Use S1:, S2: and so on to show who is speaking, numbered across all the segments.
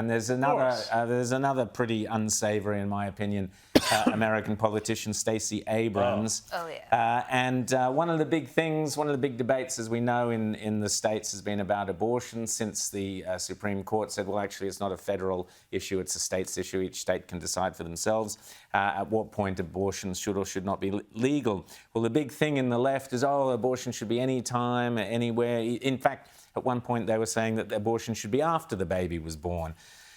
S1: And there's another pretty unsavoury, in my opinion, American politician, Stacey Abrams.
S2: Oh yeah.
S1: And one of the big things, one of the big debates, as we know, in the States has been about abortion since the Supreme Court said, well, actually, it's not a federal issue, it's a state's issue. Each state can decide for themselves at what point abortion should or should not be legal. Well, the big thing in the left is, oh, abortion should be any time, anywhere. In fact, at one point, they were saying that abortion should be after the baby was born,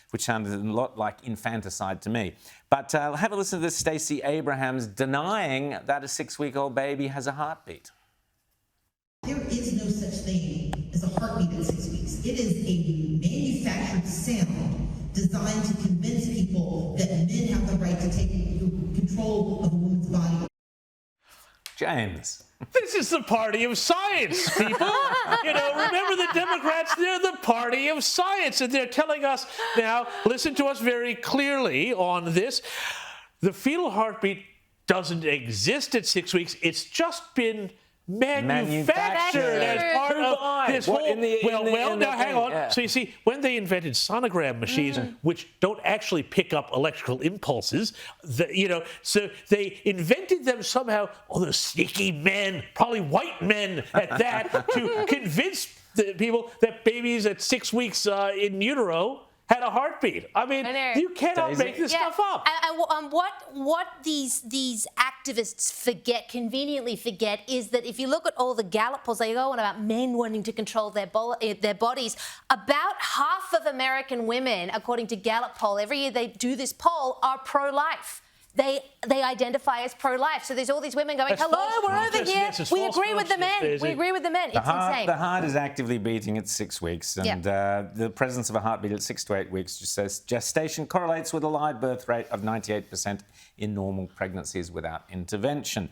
S1: which sounded a lot like infanticide to me. But have a listen to this Stacey Abrams denying that a 6-week-old baby has a heartbeat.
S3: There is no such thing as a heartbeat at 6 weeks. It is a manufactured sound designed to convince people that men have the right to take control of a woman's body.
S1: James.
S4: This is the party of science, people. Remember the Democrats, they're the party of science. And they're telling us now, listen to us very clearly on this. The fetal heartbeat doesn't exist at 6 weeks. It's just been manufactured as part of this whole... Now hang on. Yeah. So you see, when they invented sonogram machines, which don't actually pick up electrical impulses, so they invented them somehow, the sneaky men, probably white men at that, to convince the people that babies at 6 weeks in utero had a heartbeat. I mean, you cannot make this stuff up.
S2: And what these activists conveniently forget, is that if you look at all the Gallup polls, they go on about men wanting to control their bodies. About half of American women, according to Gallup poll, every year they do this poll, are pro-life. They identify as pro-life. So there's all these women going, hello, we're over here. We agree with the men. We agree with the men. It's insane.
S1: The heart is actively beating at 6 weeks. And the presence of a heartbeat at 6 to 8 weeks just says gestation correlates with a live birth rate of 98% in normal pregnancies without intervention.